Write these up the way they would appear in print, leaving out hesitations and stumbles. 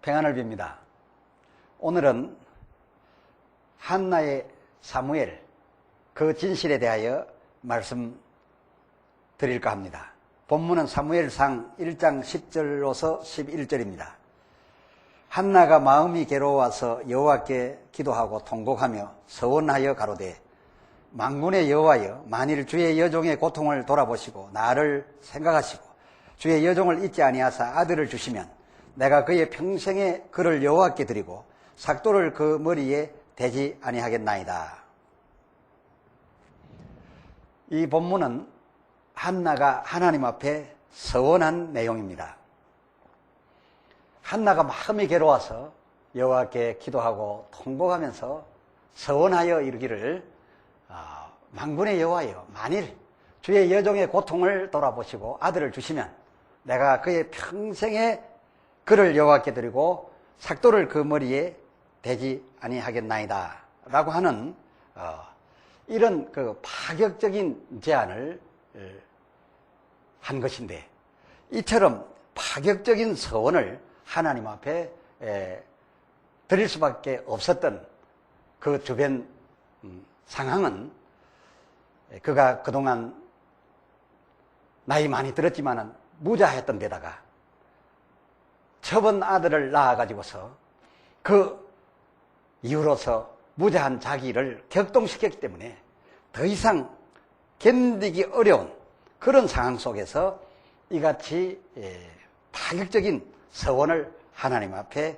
평안을 빕니다. 오늘은 한나의 사무엘 그 진실에 대하여 말씀드릴까 합니다. 본문은 사무엘상 1장 10절로서 11절입니다. 한나가 마음이 괴로워서 여호와께 기도하고 통곡하며 서원하여 가로되 만군의 여호와여, 만일 주의 여종의 고통을 돌아보시고 나를 생각하시고 주의 여종을 잊지 아니하사 아들을 주시면 내가 그의 평생에 그를 여호와께 드리고 삭도를 그 머리에 대지 아니하겠나이다. 이 본문은 한나가 하나님 앞에 서원한 내용입니다. 한나가 마음이 괴로워서 여호와께 기도하고 통곡하면서 서원하여 이르기를 만군의 여호와여, 만일 주의 여종의 고통을 돌아보시고 아들을 주시면 내가 그의 평생에 그를 여호와께 드리고 삭도를 그 머리에 대지 아니하겠나이다 라고 하는 이런 그 파격적인 제안을 한 것인데, 이처럼 파격적인 서원을 하나님 앞에 드릴 수밖에 없었던 그 주변 상황은, 그가 그동안 나이 많이 들었지만은 무자했던 데다가 처번 아들을 낳아가지고서 그 이후로서 무자한 자기를 격동시켰기 때문에 더 이상 견디기 어려운 그런 상황 속에서 이같이 파격적인 서원을 하나님 앞에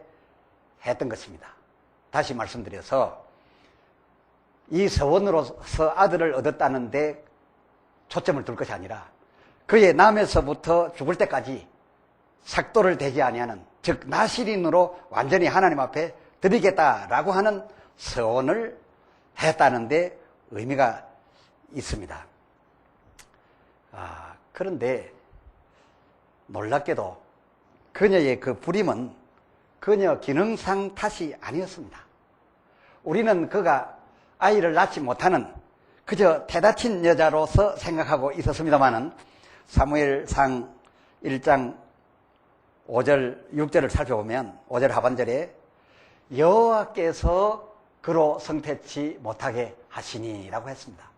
했던 것입니다. 다시 말씀드려서 이 서원으로서 아들을 얻었다는 데 초점을 둘 것이 아니라 그의 남에서부터 죽을 때까지 삭도를 대지 아니하는, 즉 나실인으로 완전히 하나님 앞에 드리겠다라고 하는 서원을 했다는 데 의미가 있습니다. 그런데 놀랍게도 그녀의 그 불임은 그녀 기능상 탓이 아니었습니다. 우리는 그가 아이를 낳지 못하는 그저 대다친 여자로서 생각하고 있었습니다마는 사무엘상 1장 5절, 6절을 살펴보면 5절 하반절에 여호와께서 그로 성태치 못하게 하시니라고 했습니다.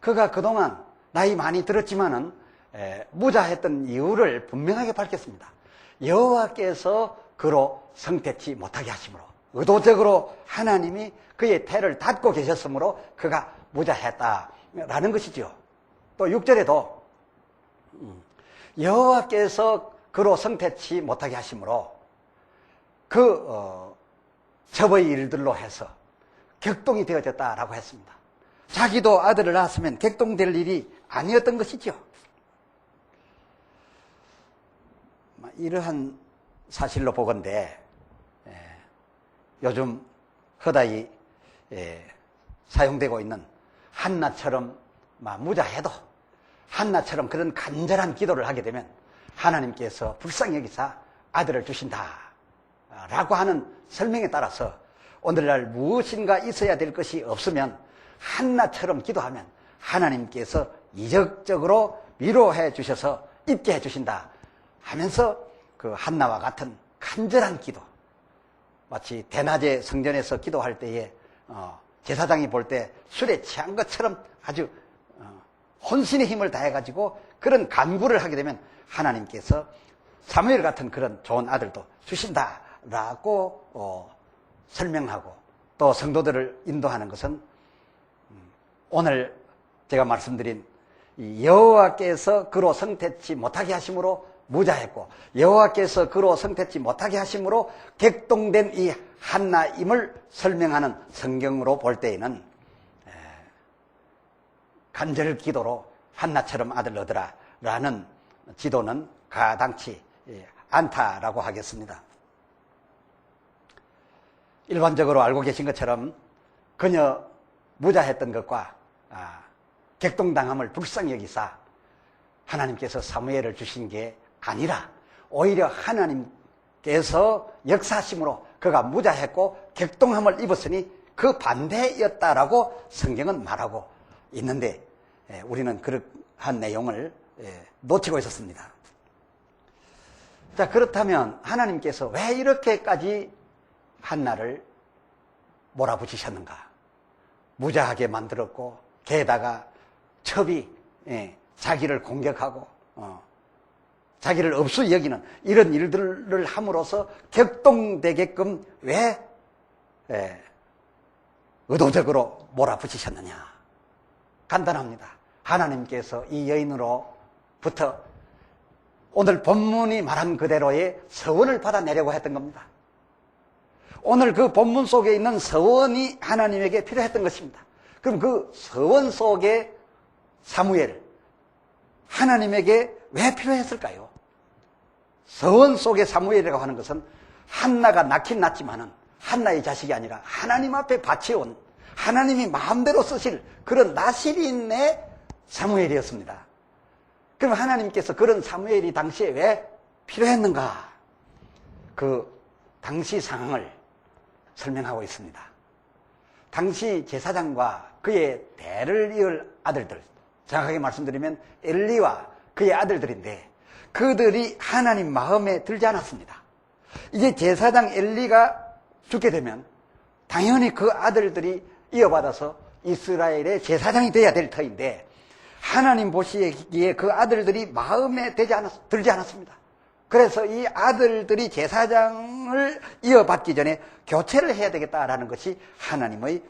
그가 그동안 나이 많이 들었지만은 무자했던 이유를 분명하게 밝혔습니다. 여호와께서 그로 성태치 못하게 하심으로, 의도적으로 하나님이 그의 태를 닫고 계셨으므로 그가 무자했다라는 것이죠. 또 6절에도 여호와께서 그로 성태치 못하게 하심으로 저의 일들로 해서 격동이 되어졌다라고 했습니다. 자기도 아들을 낳았으면 격동될 일이 아니었던 것이죠. 이러한 사실로 보건대 요즘 허다히 사용되고 있는 한나처럼 무자해도 한나처럼 그런 간절한 기도를 하게 되면 하나님께서 불쌍히 여기사 아들을 주신다라고 하는 설명에 따라서 오늘날 무엇인가 있어야 될 것이 없으면 한나처럼 기도하면 하나님께서 이적적으로 위로해 주셔서 있게 해 주신다 하면서 그 한나와 같은 간절한 기도, 마치 대낮에 성전에서 기도할 때에 제사장이 볼 때 술에 취한 것처럼 아주 혼신의 힘을 다해가지고 그런 간구를 하게 되면 하나님께서 사무엘 같은 그런 좋은 아들도 주신다라고 설명하고 또 성도들을 인도하는 것은 오늘 제가 말씀드린 이 여호와께서 그로 성태치 못하게 하심으로 무자했고 여호와께서 그로 성태치 못하게 하심으로 격동된 이 한나임을 설명하는 성경으로 볼 때에는 간절 기도로 한나처럼 아들 얻으라 라는 지도는 가당치 않다라고 하겠습니다. 일반적으로 알고 계신 것처럼 그녀 무자했던 것과 격동당함을 불쌍히 여기사 하나님께서 사무엘을 주신 게 아니라 오히려 하나님께서 역사하심으로 그가 무자했고 격동함을 입었으니 그 반대였다라고 성경은 말하고 있는데 우리는 그러한 내용을 놓치고 있었습니다. 자, 그렇다면 하나님께서 왜 이렇게까지 한나를 몰아붙이셨는가? 무자하게 만들었고, 게다가 첩이 자기를 공격하고 자기를 없이 여기는 이런 일들을 함으로써 격동되게끔 왜 의도적으로 몰아붙이셨느냐? 간단합니다. 하나님께서 이 여인으로부터 오늘 본문이 말한 그대로의 서원을 받아내려고 했던 겁니다. 오늘 그 본문 속에 있는 서원이 하나님에게 필요했던 것입니다. 그럼 그 서원 속에 사무엘, 하나님에게 왜 필요했을까요? 서원 속의 사무엘이라고 하는 것은 한나가 낳긴 낳지만은 한나의 자식이 아니라 하나님 앞에 바쳐온 하나님이 마음대로 쓰실 그런 나실인의 사무엘이었습니다. 그럼 하나님께서 그런 사무엘이 당시에 왜 필요했는가? 그 당시 상황을 설명하고 있습니다. 당시 제사장과 그의 대를 이을 아들들, 정확하게 말씀드리면 엘리와 그의 아들들인데 그들이 하나님 마음에 들지 않았습니다. 이제 제사장 엘리가 죽게 되면 당연히 그 아들들이 이어받아서 이스라엘의 제사장이 되어야 될 터인데 하나님 보시기에 그 아들들이 마음에 들지 않았습니다. 그래서 이 아들들이 제사장을 이어받기 전에 교체를 해야 되겠다라는 것이 하나님의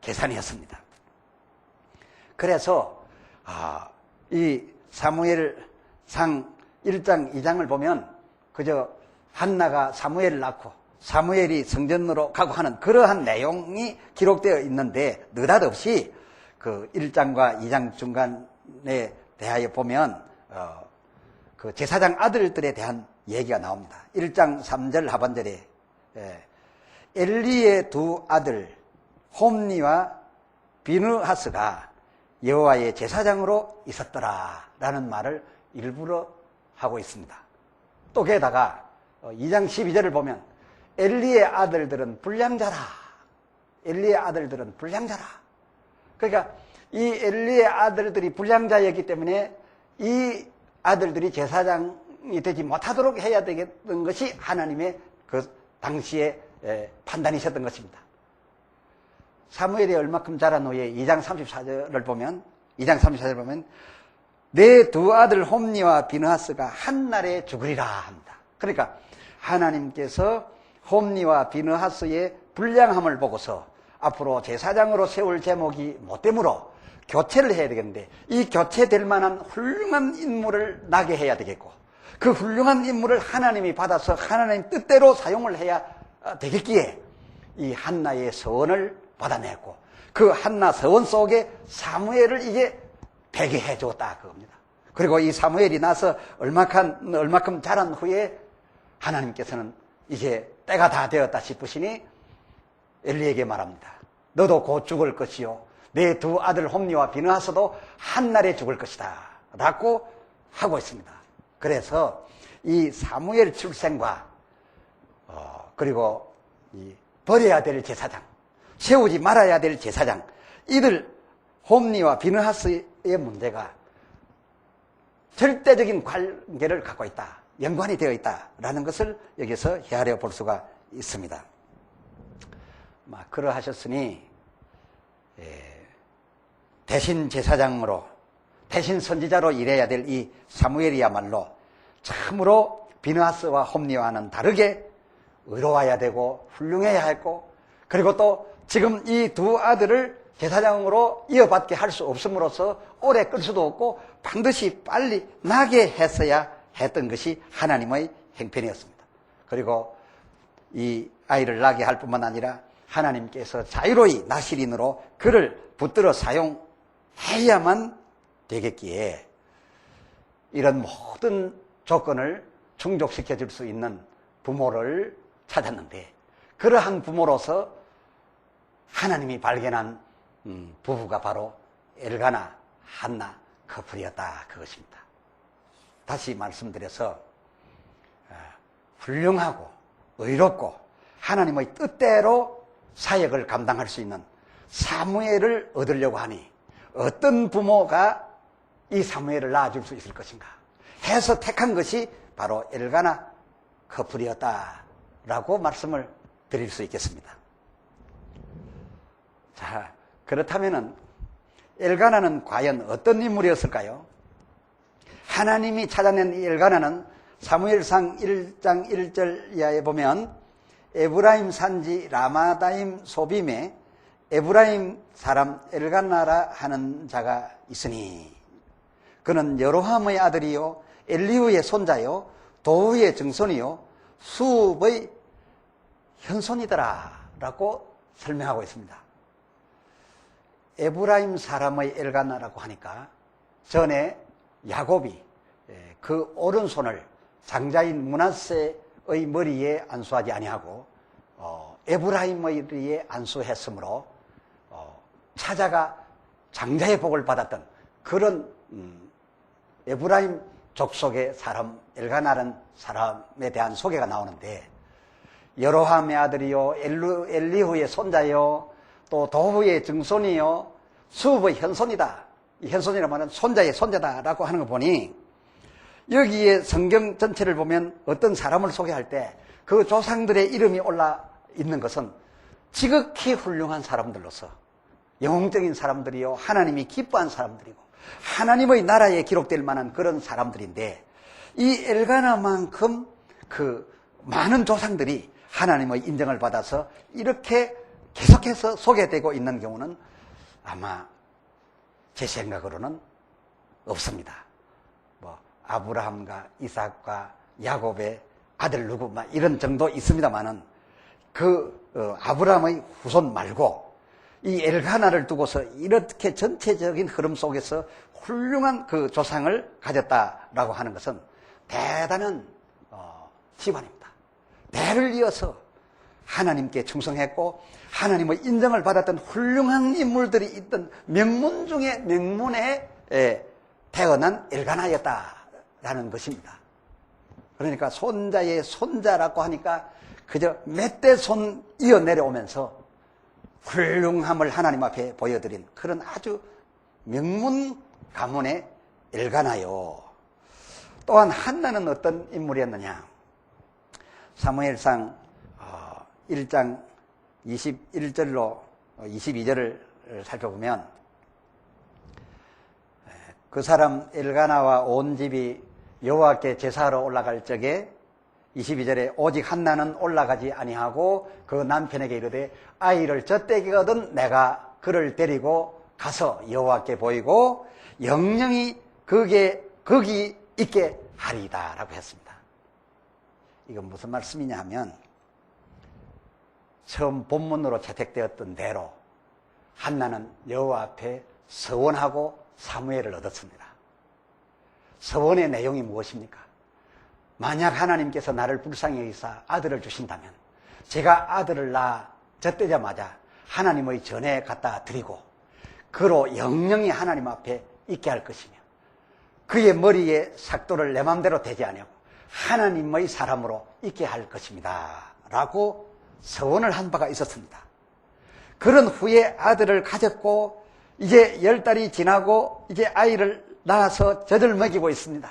계산이었습니다. 그래서 이 사무엘상 1장 2장을 보면 그저 한나가 사무엘을 낳고 사무엘이 성전으로 가고 하는 그러한 내용이 기록되어 있는데 느닷없이 그 1장과 2장 중간에 대하여 보면 그 제사장 아들들에 대한 얘기가 나옵니다. 1장 3절 하반절에 엘리의 두 아들 홈니와 비느하스가 여호와의 제사장으로 있었더라 라는 말을 일부러 하고 있습니다. 또 게다가 2장 12절을 보면 엘리의 아들들은 불량자라. 엘리의 아들들은 불량자라. 그러니까 이 엘리의 아들들이 불량자였기 때문에 이 아들들이 제사장이 되지 못하도록 해야 되겠던 것이 하나님의 그 당시의 판단이셨던 것입니다. 사무엘이 얼마큼 자란 후에 2장 34절을 보면 내 두 아들 홈니와 비느하스가 한날에 죽으리라 합니다. 그러니까 하나님께서 홈니와 비느하스의 불량함을 보고서 앞으로 제사장으로 세울 제목이 못 되므로 교체를 해야 되겠는데 이 교체될 만한 훌륭한 인물을 나게 해야 되겠고 그 훌륭한 인물을 하나님이 받아서 하나님 뜻대로 사용을 해야 되겠기에 이 한나의 서원을 받아냈고 그 한나 서원 속에 사무엘을 이제 배게해 줬다 그겁니다. 그리고 이 사무엘이 나서 얼마큼 자란 후에 하나님께서는 이제 때가 다 되었다 싶으시니 엘리에게 말합니다. 너도 곧 죽을 것이요 내 두 아들 홈니와 비느하스도 한날에 죽을 것이다 라고 하고 있습니다. 그래서 이 사무엘 출생과 그리고 이 버려야 될 제사장, 세우지 말아야 될 제사장, 이들 홈니와 비느하스의 문제가 절대적인 관계를 갖고 있다, 연관이 되어 있다라는 것을 여기서 헤아려 볼 수가 있습니다. 그러하셨으니 대신 제사장으로 대신 선지자로 일해야 될 이 사무엘이야말로 참으로 비느하스와 홈니와는 다르게 의로워야 되고 훌륭해야 했고 그리고 또 지금 이 두 아들을 제사장으로 이어받게 할 수 없음으로써 오래 끌 수도 없고 반드시 빨리 나게 했어야 했던 것이 하나님의 행편이었습니다. 그리고 이 아이를 낳게 할 뿐만 아니라 하나님께서 자유로이 나실인으로 그를 붙들어 사용해야만 되겠기에 이런 모든 조건을 충족시켜 줄 수 있는 부모를 찾았는데 그러한 부모로서 하나님이 발견한 부부가 바로 엘가나, 한나 커플이었다 그것입니다. 다시 말씀드려서 훌륭하고 의롭고 하나님의 뜻대로 사역을 감당할 수 있는 사무엘을 얻으려고 하니 어떤 부모가 이 사무엘을 낳아줄 수 있을 것인가 해서 택한 것이 바로 엘가나 커플이었다라고 말씀을 드릴 수 있겠습니다. 자, 그렇다면은 엘가나는 과연 어떤 인물이었을까요? 하나님이 찾아낸 이 엘가나는 사무엘상 1장 1절 이하에 보면 에브라임 산지 라마다임 소빔에 에브라임 사람 엘가나라 하는 자가 있으니 그는 여로함의 아들이요 엘리후의 손자요 도후의 증손이요 수읍의 현손이더라 라고 설명하고 있습니다. 에브라임 사람의 엘가나라고 하니까 전에 야곱이 그 오른손을 장자인 므낫세의 머리에 안수하지 아니하고 에브라임의 머리에 안수했으므로 찾아가 장자의 복을 받았던 그런 에브라임 족속의 사람 엘가나라는 사람에 대한 소개가 나오는데 여로함의 아들이요 엘리후의 손자요 또 도후의 증손이요 수읍의 현손이다. 이 현손이라고 하면 손자의 손자다라고 하는 거 보니 여기에 성경 전체를 보면 어떤 사람을 소개할 때 그 조상들의 이름이 올라 있는 것은 지극히 훌륭한 사람들로서 영웅적인 사람들이요 하나님이 기뻐한 사람들이고 하나님의 나라에 기록될 만한 그런 사람들인데 이 엘가나만큼 그 많은 조상들이 하나님의 인정을 받아서 이렇게 계속해서 소개되고 있는 경우는 아마 제 생각으로는 없습니다. 뭐 아브라함과 이삭과 야곱의 아들 누구 막 이런 정도 있습니다만은 아브라함의 후손 말고 이 엘가나를 두고서 이렇게 전체적인 흐름 속에서 훌륭한 그 조상을 가졌다라고 하는 것은 대단한 집안입니다. 대를 이어서 하나님께 충성했고 하나님의 인정을 받았던 훌륭한 인물들이 있던 명문 중에 명문에 태어난 엘가나였다라는 것입니다. 그러니까 손자의 손자라고 하니까 그저 몇 대 손 이어 내려오면서 훌륭함을 하나님 앞에 보여드린 그런 아주 명문 가문의 엘가나요. 또한 한나는 어떤 인물이었느냐? 사무엘상 1장 21절로 22절을 살펴보면 그 사람 엘가나와 온 집이 여호와께 제사하러 올라갈 적에 22절에 오직 한나는 올라가지 아니하고 그 남편에게 이르되 아이를 젖대기거든 내가 그를 데리고 가서 여호와께 보이고 영영이 거기 있게 하리이다 라고 했습니다. 이건 무슨 말씀이냐 하면 처음 본문으로 채택되었던 대로 한나는 여호와 앞에 서원하고 사무엘을 얻었습니다. 서원의 내용이 무엇입니까? 만약 하나님께서 나를 불쌍히 여기사 아들을 주신다면 제가 아들을 낳아 젖되자마자 하나님의 전에 갖다 드리고 그로 영영이 하나님 앞에 있게 할 것이며 그의 머리에 삭도를 내 맘대로 대지 아니하고 하나님의 사람으로 있게 할 것입니다 라고 서원을 한 바가 있었습니다. 그런 후에 아들을 가졌고 이제 10달이 지나고 이제 아이를 낳아서 젖을 먹이고 있습니다.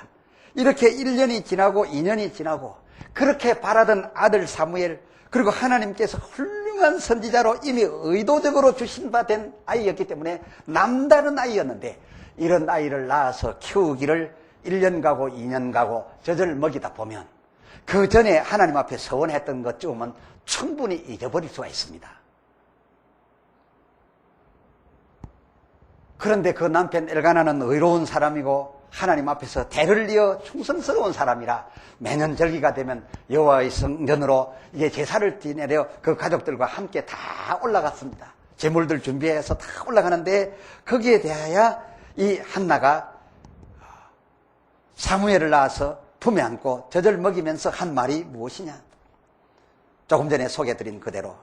이렇게 1년이 지나고 2년이 지나고 그렇게 바라던 아들 사무엘 그리고 하나님께서 훌륭한 선지자로 이미 의도적으로 주신 바 된 아이였기 때문에 남다른 아이였는데 이런 아이를 낳아서 키우기를 1년 가고 2년 가고 젖을 먹이다 보면 그 전에 하나님 앞에 서원했던 것쯤은 충분히 잊어버릴 수가 있습니다. 그런데 그 남편 엘가나는 의로운 사람이고 하나님 앞에서 대를 이어 충성스러운 사람이라 매년 절기가 되면 여호와의 성전으로 이제 제사를 지내려 그 가족들과 함께 다 올라갔습니다. 제물들 준비해서 다 올라가는데 거기에 대하여 이 한나가 사무엘을 낳아서 품에 안고 젖을 먹이면서 한 말이 무엇이냐? 조금 전에 소개해드린 그대로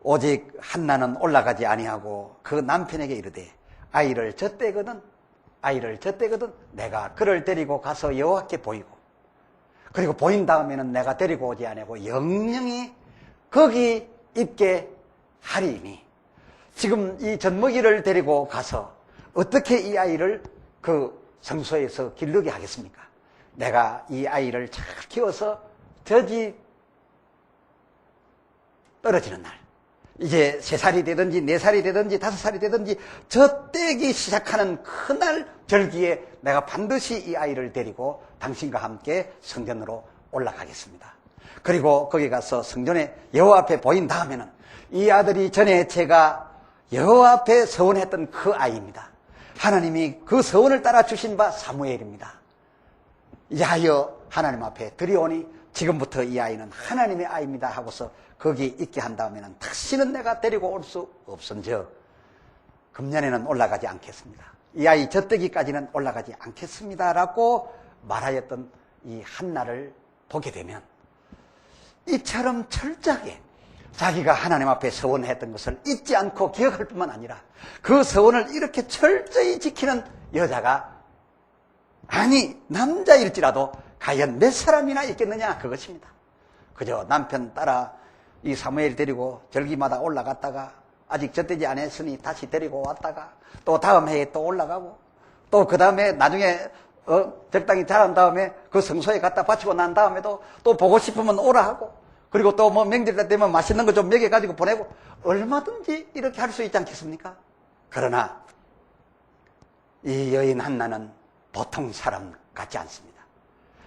오직 한나는 올라가지 아니하고 그 남편에게 이르되 아이를 젖대거든 내가 그를 데리고 가서 여호와께 보이고 그리고 보인 다음에는 내가 데리고 오지 아니하고 영영이 거기 있게 하리니 지금 이 젖먹이를 데리고 가서 어떻게 이 아이를 그 성소에서 기르게 하겠습니까? 내가 이 아이를 잘 키워서 젖이 떨어지는 날, 이제 3살이 되든지 4살이 되든지 5살이 되든지 젖 떼기 시작하는 그날 절기에 내가 반드시 이 아이를 데리고 당신과 함께 성전으로 올라가겠습니다. 그리고 거기 가서 성전에 여호와 앞에 보인 다음에는 이 아들이 전에 제가 여호와 앞에 서원했던 그 아이입니다. 하나님이 그 서원을 따라 주신 바 사무엘입니다. 야여 하나님 앞에 드리오니 지금부터 이 아이는 하나님의 아이입니다 하고서 거기 있게 한 다음에는 다시는 내가 데리고 올 수 없은즉 금년에는 올라가지 않겠습니다. 이 아이 젖대기까지는 올라가지 않겠습니다 라고 말하였던 이 한나를 보게 되면 이처럼 철저하게 자기가 하나님 앞에 서원했던 것을 잊지 않고 기억할 뿐만 아니라 그 서원을 이렇게 철저히 지키는 여자가, 아니 남자일지라도 과연 몇 사람이나 있겠느냐, 그것입니다. 그저 남편 따라 이 사무엘 데리고 절기마다 올라갔다가 아직 젖되지 않았으니 다시 데리고 왔다가 또 다음 해에 또 올라가고 또 그 다음에 나중에 적당히 자란 다음에 그 성소에 갖다 바치고 난 다음에도 또 보고 싶으면 오라 하고, 그리고 또 뭐 명절 되면 맛있는 거 좀 먹여가지고 보내고, 얼마든지 이렇게 할 수 있지 않겠습니까? 그러나 이 여인 한나는 보통 사람 같지 않습니다.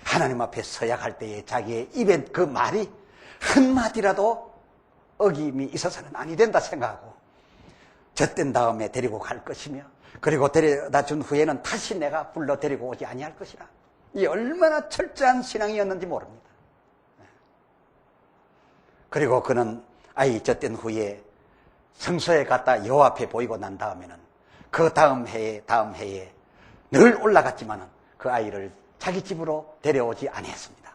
하나님 앞에 서약할 때에 자기의 입에 그 말이 한마디라도 어김이 있어서는 아니 된다 생각하고 젖된 다음에 데리고 갈 것이며, 그리고 데려다 준 후에는 다시 내가 불러 데리고 오지 아니할 것이라. 이 얼마나 철저한 신앙이었는지 모릅니다. 그리고 그는 아이 젖된 후에 성소에 갔다 여호와 앞에 보이고 난 다음에는 그 다음 해에 늘 올라갔지만은 그 아이를 자기 집으로 데려오지 아니했습니다.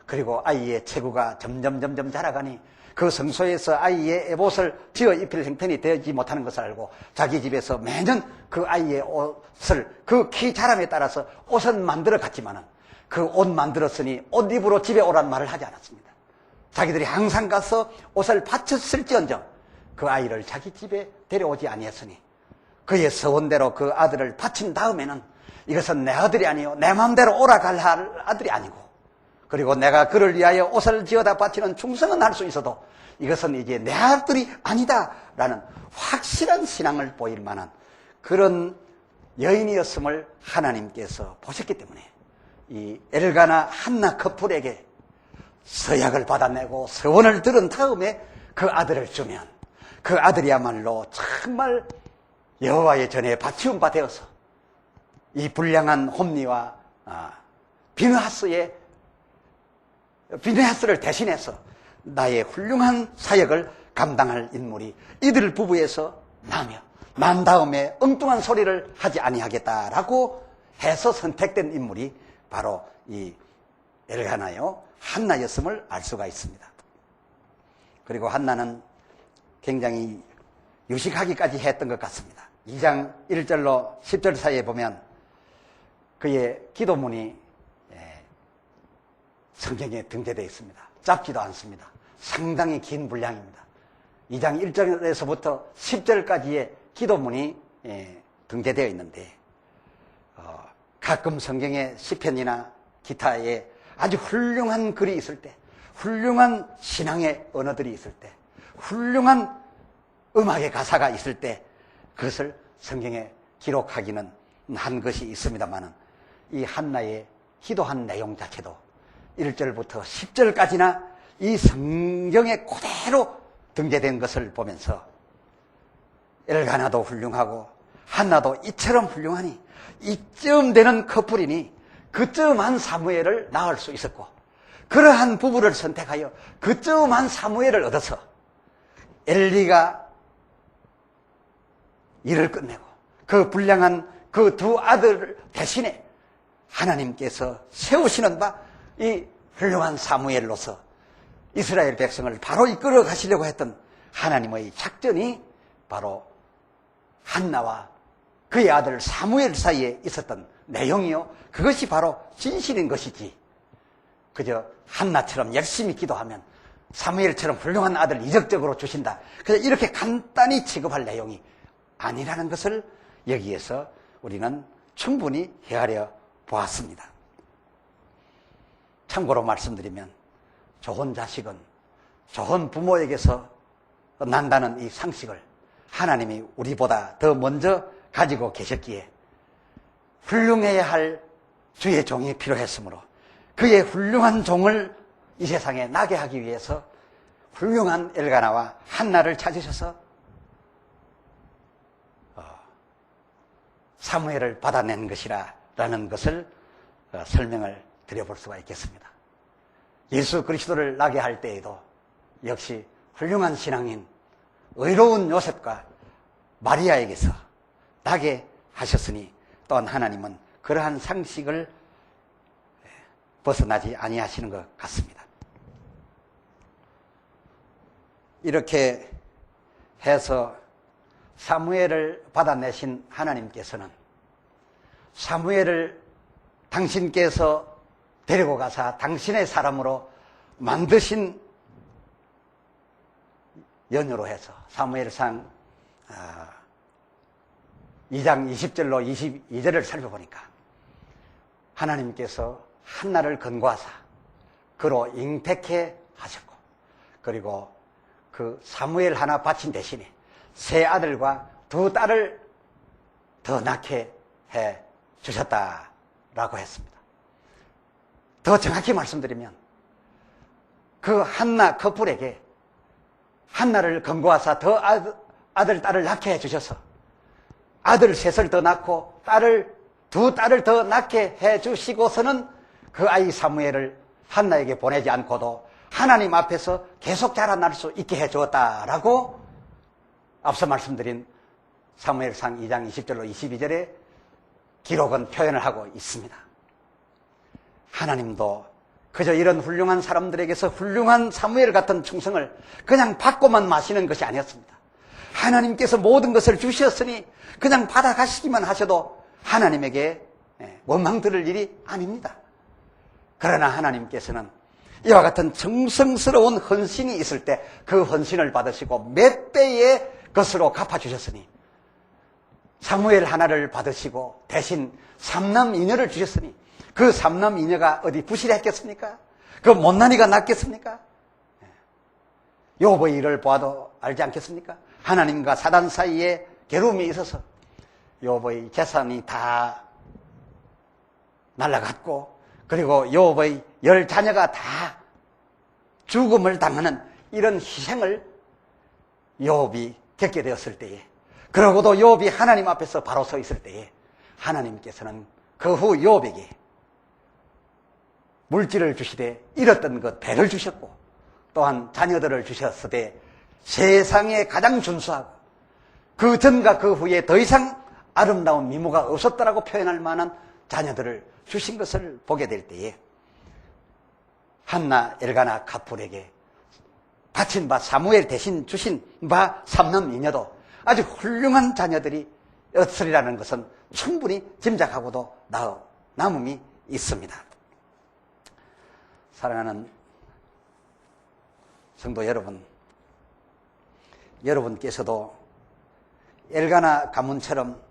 그리고 아이의 체구가 점점 자라가니 그 성소에서 아이의 에봇을 지어 입힐 형편이 되지 못하는 것을 알고 자기 집에서 매년 그 아이의 옷을 그 키 자람에 따라서 옷은 만들어 갔지만은 그 옷 만들었으니 옷 입으러 집에 오란 말을 하지 않았습니다. 자기들이 항상 가서 옷을 바쳤을지언정 그 아이를 자기 집에 데려오지 아니했으니 그의 서원대로 그 아들을 바친 다음에는 이것은 내 아들이 아니요 내 마음대로 오라갈 아들이 아니고, 그리고 내가 그를 위하여 옷을 지어다 바치는 충성은 할 수 있어도 이것은 이제 내 아들이 아니다라는 확실한 신앙을 보일 만한 그런 여인이었음을 하나님께서 보셨기 때문에 이 엘가나 한나 커플에게 서약을 받아내고 서원을 들은 다음에 그 아들을 주면 그 아들이야말로 정말 여호와의 전에 바치운 바 되어서 이 불량한 홈리와 비느하스를 대신해서 나의 훌륭한 사역을 감당할 인물이 이들 부부에서 나며 난 다음에 엉뚱한 소리를 하지 아니하겠다라고 해서 선택된 인물이 바로 이 엘가나요 한나였음을 알 수가 있습니다. 그리고 한나는 굉장히 유식하기까지 했던 것 같습니다. 2장 1절로 10절 사이에 보면 그의 기도문이 성경에 등재되어 있습니다. 짧지도 않습니다. 상당히 긴 분량입니다. 2장 1절에서부터 10절까지의 기도문이 등재되어 있는데 가끔 성경의 시편이나 기타에 아주 훌륭한 글이 있을 때, 훌륭한 신앙의 언어들이 있을 때, 훌륭한 음악의 가사가 있을 때 그것을 성경에 기록하기는 한 것이 있습니다만은 이 한나의 기도한 내용 자체도 1절부터 10절까지나 이 성경에 그대로 등재된 것을 보면서 엘가나도 훌륭하고 한나도 이처럼 훌륭하니 이쯤 되는 커플이니 그쯤한 사무엘을 낳을 수 있었고, 그러한 부부를 선택하여 그쯤한 사무엘을 얻어서 엘리가 일을 끝내고 그 불량한 그 두 아들 대신에 하나님께서 세우시는 바 이 훌륭한 사무엘로서 이스라엘 백성을 바로 이끌어 가시려고 했던 하나님의 작전이 바로 한나와 그의 아들 사무엘 사이에 있었던 내용이요, 그것이 바로 진실인 것이지 그저 한나처럼 열심히 기도하면 사무엘처럼 훌륭한 아들 이적적으로 주신다, 그래서 이렇게 간단히 취급할 내용이 아니라는 것을 여기에서 우리는 충분히 헤아려 보았습니다. 참고로 말씀드리면 좋은 자식은 좋은 부모에게서 난다는 이 상식을 하나님이 우리보다 더 먼저 가지고 계셨기에 훌륭해야 할 주의 종이 필요했으므로 그의 훌륭한 종을 이 세상에 나게 하기 위해서 훌륭한 엘가나와 한나를 찾으셔서 사무엘을 받아낸 것이라는 것을 설명을 드려볼 수가 있겠습니다. 예수 그리스도를 나게 할 때에도 역시 훌륭한 신앙인 의로운 요셉과 마리아에게서 나게 하셨으니 또한 하나님은 그러한 상식을 벗어나지 아니하시는 것 같습니다. 이렇게 해서 사무엘을 받아내신 하나님께서는 사무엘을 당신께서 데리고 가사 당신의 사람으로 만드신 연유로 해서 사무엘상 2장 20절로 22절을 살펴보니까 하나님께서 한나를 건고하사 그로 잉태케 하셨고 그리고 그 사무엘 하나 바친 대신에 세 아들과 두 딸을 더 낳게 해 주셨다라고 했습니다. 더 정확히 말씀드리면 그 한나 커플에게 한나를 건고하사 더 아들, 딸을 낳게 해 주셔서 아들 셋을 더 낳고 두 딸을 더 낳게 해 주시고서는 그 아이 사무엘을 한나에게 보내지 않고도 하나님 앞에서 계속 자라날 수 있게 해 주었다라고 앞서 말씀드린 사무엘상 2장 20절로 22절의 기록은 표현을 하고 있습니다. 하나님도 그저 이런 훌륭한 사람들에게서 훌륭한 사무엘 같은 충성을 그냥 받고만 마시는 것이 아니었습니다. 하나님께서 모든 것을 주셨으니 그냥 받아가시기만 하셔도 하나님에게 원망 들을 일이 아닙니다. 그러나 하나님께서는 이와 같은 정성스러운 헌신이 있을 때 그 헌신을 받으시고 몇 배의 것으로 갚아주셨으니 사무엘 하나를 받으시고 대신 삼남 이녀를 주셨으니 그 삼남 이녀가 어디 부실했겠습니까? 그 못난이가 낫겠습니까? 요보의 일을 보아도 알지 않겠습니까? 하나님과 사단 사이에 괴로움이 있어서 요보의 재산이 다 날아갔고 그리고 요보의 10자녀가 다 죽음을 당하는 이런 희생을 요업이 겪게 되었을 때에 그러고도 요업이 하나님 앞에서 바로 서 있을 때에 하나님께서는 그 후 요업에게 물질을 주시되 잃었던 것 배를 주셨고 또한 자녀들을 주셨으되 세상에 가장 준수하고 그 전과 그 후에 더 이상 아름다운 미모가 없었다라고 표현할 만한 자녀들을 주신 것을 보게 될 때에 한나 엘가나 카풀에게 바친 바 사무엘 대신 주신 바 삼남 이녀도 아주 훌륭한 자녀들이 였으리라는 것은 충분히 짐작하고도 남음이 있습니다. 사랑하는 성도 여러분, 여러분께서도 엘가나 가문처럼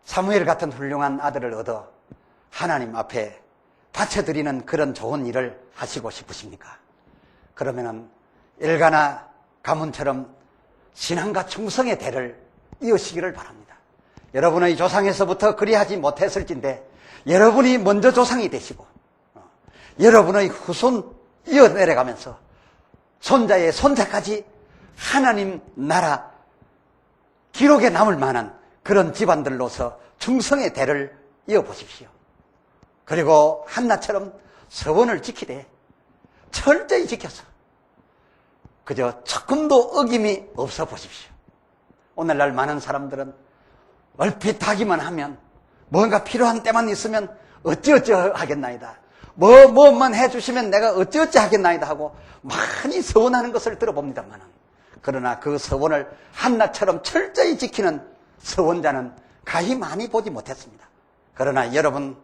사무엘 같은 훌륭한 아들을 얻어 하나님 앞에 바쳐드리는 그런 좋은 일을 하시고 싶으십니까? 그러면은 엘가나 가문처럼 신앙과 충성의 대를 이으시기를 바랍니다. 여러분의 조상에서부터 그리하지 못했을진데 여러분이 먼저 조상이 되시고 여러분의 후손 이어내려가면서 손자의 손자까지 하나님 나라 기록에 남을 만한 그런 집안들로서 충성의 대를 이어보십시오. 그리고 한나처럼 서원을 지키되 철저히 지켜서 그저 조금도 어김이 없어 보십시오. 오늘날 많은 사람들은 얼핏 하기만 하면 뭔가 필요한 때만 있으면 어찌어찌 하겠나이다. 뭐만 해주시면 내가 어찌어찌 하겠나이다 하고 많이 서원하는 것을 들어봅니다만 그러나 그 서원을 한나처럼 철저히 지키는 서원자는 가히 많이 보지 못했습니다. 그러나 여러분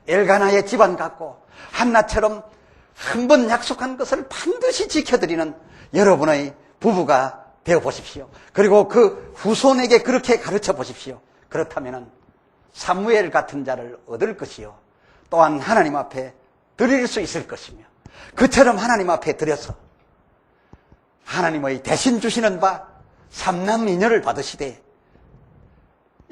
엘가나의 집안 같고 한나처럼 한 번 약속한 것을 반드시 지켜드리는 여러분의 부부가 되어 보십시오. 그리고 그 후손에게 그렇게 가르쳐 보십시오. 그렇다면 사무엘 같은 자를 얻을 것이요 또한 하나님 앞에 드릴 수 있을 것이며 그처럼 하나님 앞에 드려서 하나님의 대신 주시는 바 삼남미녀를 받으시되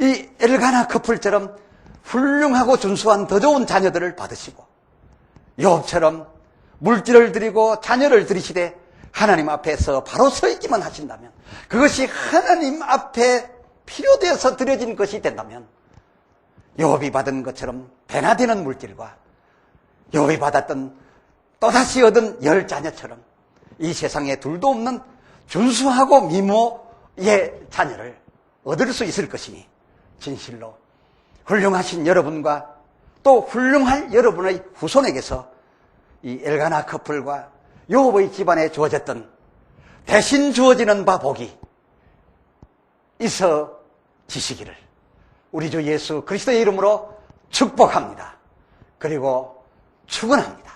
이 엘가나 커플처럼 훌륭하고 준수한 더 좋은 자녀들을 받으시고 욥처럼 물질을 드리고 자녀를 드리시되 하나님 앞에서 바로 서 있기만 하신다면 그것이 하나님 앞에 필요되어서 드려진 것이 된다면 욥이 받은 것처럼 배나 되는 물질과 욥이 받았던 또다시 얻은 10자녀처럼 이 세상에 둘도 없는 준수하고 미모의 자녀를 얻을 수 있을 것이니 진실로 훌륭하신 여러분과 또 훌륭할 여러분의 후손에게서 이 엘가나 커플과 욥의 집안에 주어졌던 대신 주어지는 바 복이 있어지시기를 우리 주 예수 그리스도의 이름으로 축복합니다. 그리고 축원합니다.